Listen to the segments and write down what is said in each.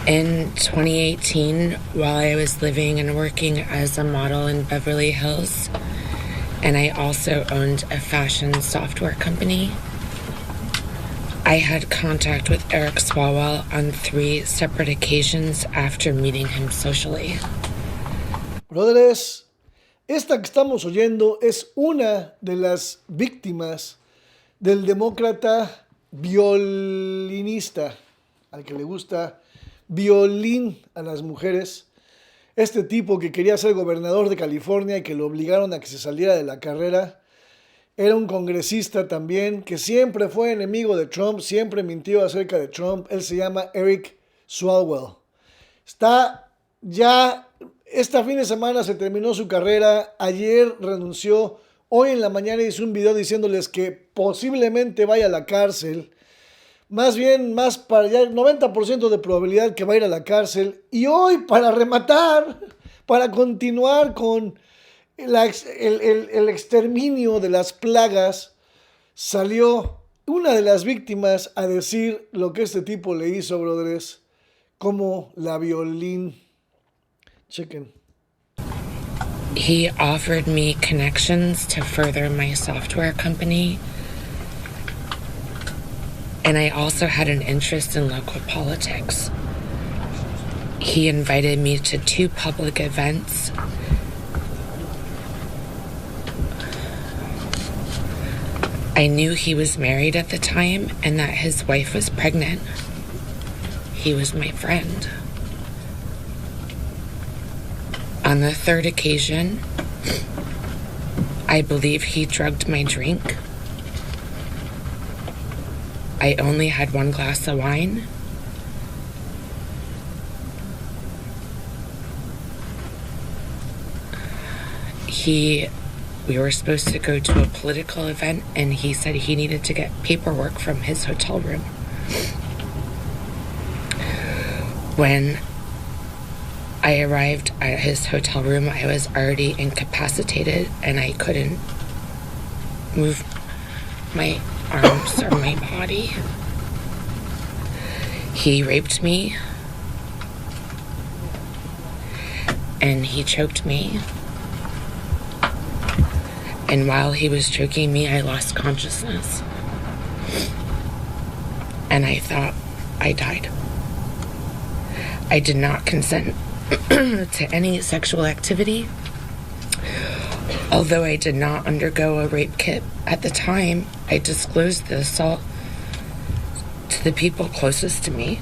In 2018, while I was living and working as a model in Beverly Hills, and I also owned a fashion software company, I had contact with Eric Swalwell on 3 separate occasions after meeting him socially. Brothers, esta que estamos oyendo es una de las víctimas del demócrata violinista, al que le gusta violín a las mujeres. Este tipo que quería ser gobernador de California y que lo obligaron a que se saliera de la carrera. Era un congresista también que siempre fue enemigo de Trump, siempre mintió acerca de Trump. Él se llama Eric Swalwell. Este fin de semana se terminó su carrera. Ayer renunció. Hoy en la mañana hizo un video diciéndoles que posiblemente vaya a la cárcel. Más para allá, 90% de probabilidad que va a ir a la cárcel. Y hoy, para rematar, para continuar con el exterminio de las plagas, salió una de las víctimas a decir lo que este tipo le hizo, brothers, como la violín. Chequen. He offered me connections to further my software company, and I also had an interest in local politics. He invited me to 2 public events. I knew he was married at the time and that his wife was pregnant. He was my friend. On the 3rd occasion, I believe he drugged my drink. I only had 1 glass of wine. We were supposed to go to a political event, and he said he needed to get paperwork from his hotel room. When I arrived at his hotel room, I was already incapacitated, and I couldn't move my arms or my body. He raped me, and he choked me. And while he was choking me, I lost consciousness. And I thought I died. I did not consent to any sexual activity. Although I did not undergo a rape kit at the time, I disclosed the assault to the people closest to me.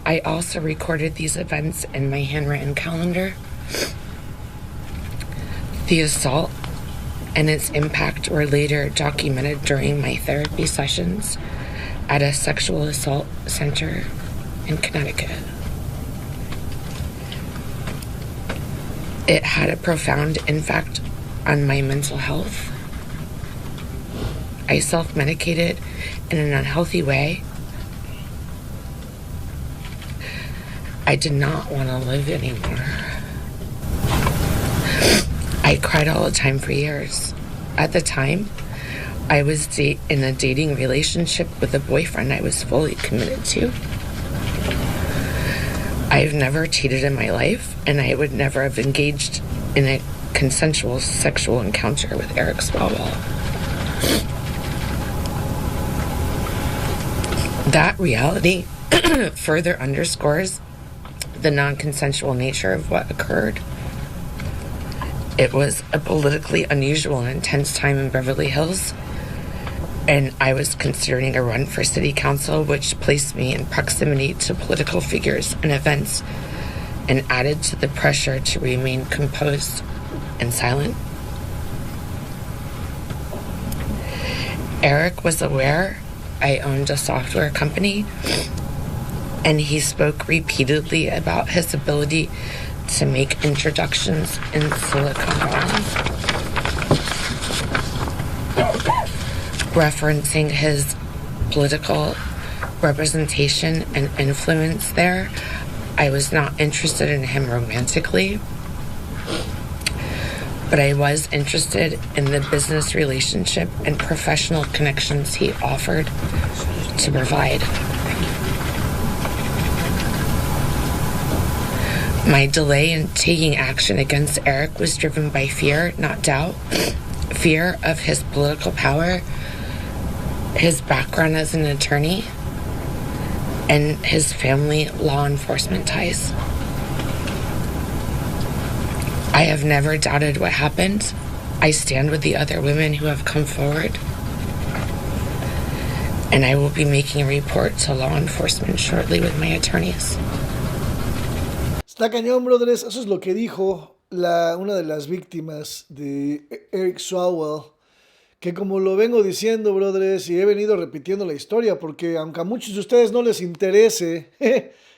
I also recorded these events in my handwritten calendar. The assault and its impact were later documented during my therapy sessions at a sexual assault center in Connecticut. It had a profound impact on my mental health. I self-medicated in an unhealthy way. I did not want to live anymore. I cried all the time for years. At the time, I was in a dating relationship with a boyfriend I was fully committed to. I've never cheated in my life, and I would never have engaged in a consensual sexual encounter with Eric Swalwell. That reality further underscores the non-consensual nature of what occurred. It was a politically unusual and intense time in Beverly Hills, and I was considering a run for city council, which placed me in proximity to political figures and events and added to the pressure to remain composed and silent. Eric was aware I owned a software company, and he spoke repeatedly about his ability to make introductions in Silicon Valley, referencing his political representation and influence there. I was not interested in him romantically, but I was interested in the business relationship and professional connections he offered to provide. My delay in taking action against Eric was driven by fear, not doubt. Fear of his political power, his background as an attorney, and his family law enforcement ties. I have never doubted what happened. I stand with the other women who have come forward. And I will be making a report to law enforcement shortly with my attorneys. Está cañón, brothers. Eso es lo que dijo una de las víctimas de Eric Swalwell. Que como lo vengo diciendo, brothers, y he venido repitiendo la historia, porque aunque a muchos de ustedes no les interese,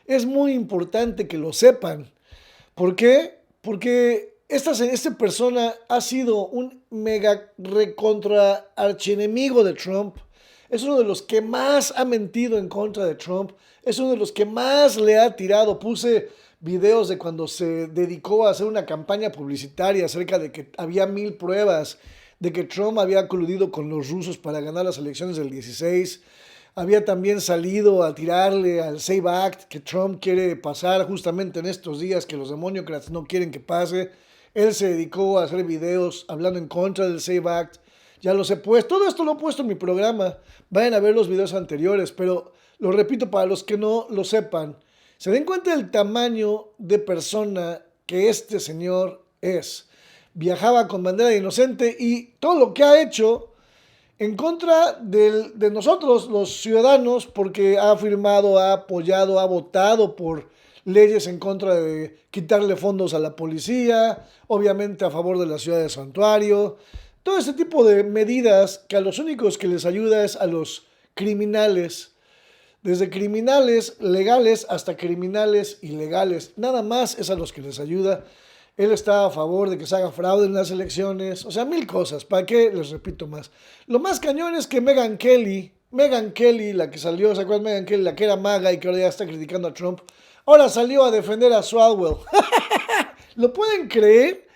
es muy importante que lo sepan. ¿Por qué? Porque esta persona ha sido un mega recontra archienemigo de Trump. Es uno de los que más ha mentido en contra de Trump. Es uno de los que más le ha tirado. Puse videos de cuando se dedicó a hacer una campaña publicitaria acerca de que había 1000 pruebas de que Trump había coludido con los rusos para ganar las elecciones del 16. Había también salido a tirarle al Save Act que Trump quiere pasar justamente en estos días que los demócratas no quieren que pase. Él se dedicó a hacer videos hablando en contra del Save Act. Ya los he puesto, todo esto lo he puesto en mi programa. Vayan a ver los videos anteriores, pero lo repito para los que no lo sepan. Se den cuenta del tamaño de persona que este señor es. Viajaba con bandera inocente y todo lo que ha hecho en contra de nosotros, los ciudadanos, porque ha firmado, ha apoyado, ha votado por leyes en contra de quitarle fondos a la policía, obviamente a favor de la ciudad de Santuario. Todo este tipo de medidas que a los únicos que les ayuda es a los criminales. Desde criminales legales hasta criminales ilegales. Nada más es a los que les ayuda. Él está a favor de que se haga fraude en las elecciones. O sea, 1000 cosas. ¿Para qué les repito más? Lo más cañón es que Megyn Kelly, la que salió, ¿se acuerdan? Megyn Kelly, la que era maga y que ahora ya está criticando a Trump. Ahora salió a defender a Swalwell. ¿Lo pueden creer?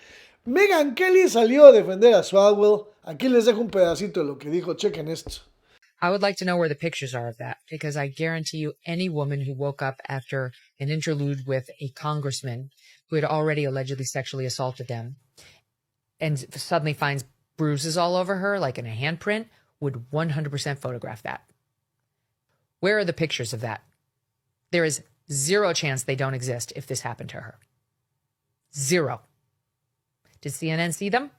Megyn Kelly salió a defender a Swalwell. Aquí les dejo un pedacito de lo que dijo. Chequen esto. I would like to know where the pictures are of that, because I guarantee you any woman who woke up after an interlude with a congressman who had already allegedly sexually assaulted them and suddenly finds bruises all over her, like in a handprint, would 100% photograph that. Where are the pictures of that? There is zero chance they don't exist if this happened to her. Zero. Did CNN see them?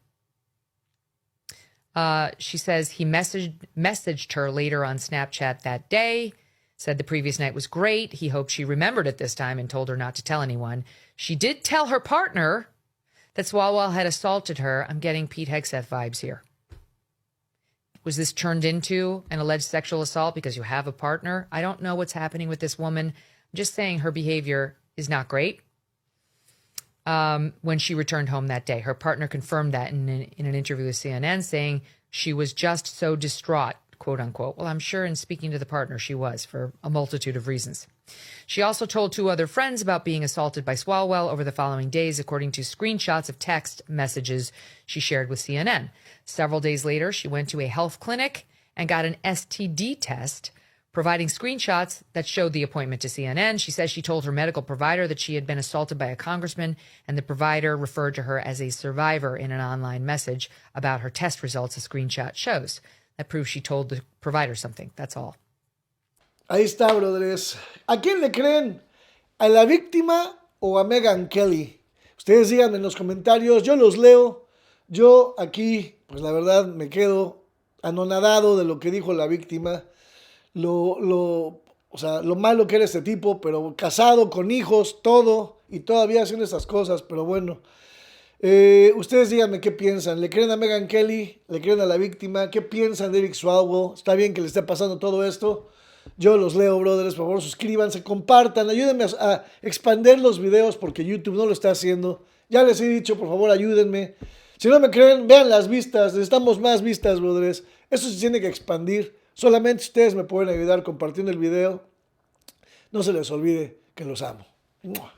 She says he messaged her later on Snapchat that day, said the previous night was great. He hoped she remembered it this time and told her not to tell anyone. She did tell her partner that Swalwell had assaulted her. I'm getting Pete Hegseth vibes here. Was this turned into an alleged sexual assault because you have a partner? I don't know what's happening with this woman. I'm just saying her behavior is not great. When she returned home that day, her partner confirmed that in an interview with CNN, saying she was just so distraught, quote unquote. Well, I'm sure in speaking to the partner, she was, for a multitude of reasons. She also told 2 other friends about being assaulted by Swalwell over the following days, according to screenshots of text messages she shared with CNN. Several days later, she went to a health clinic and got an STD test, providing screenshots that showed the appointment to CNN. She says she told her medical provider that she had been assaulted by a congressman, and the provider referred to her as a survivor in an online message about her test results, a screenshot shows. That proves she told the provider something. That's all. Ahí está, brothers. ¿A quién le creen? ¿A la víctima o a Megyn Kelly? Ustedes digan en los comentarios, yo los leo. Yo aquí, pues la verdad, me quedo anonadado de lo que dijo la víctima. Lo malo que era este tipo, pero casado, con hijos, todo, y todavía haciendo estas cosas, pero bueno. Ustedes díganme qué piensan. ¿Le creen a Megyn Kelly? ¿Le creen a la víctima? ¿Qué piensan de Eric Swalwell? ¿Está bien que le esté pasando todo esto? Yo los leo, brothers. Por favor, suscríbanse, compartan, ayúdenme a expandir los videos porque YouTube no lo está haciendo. Ya les he dicho, por favor, ayúdenme. Si no me creen, vean las vistas. Necesitamos más vistas, brothers. Eso se tiene que expandir. Solamente ustedes me pueden ayudar compartiendo el video. No se les olvide que los amo. ¡Mua!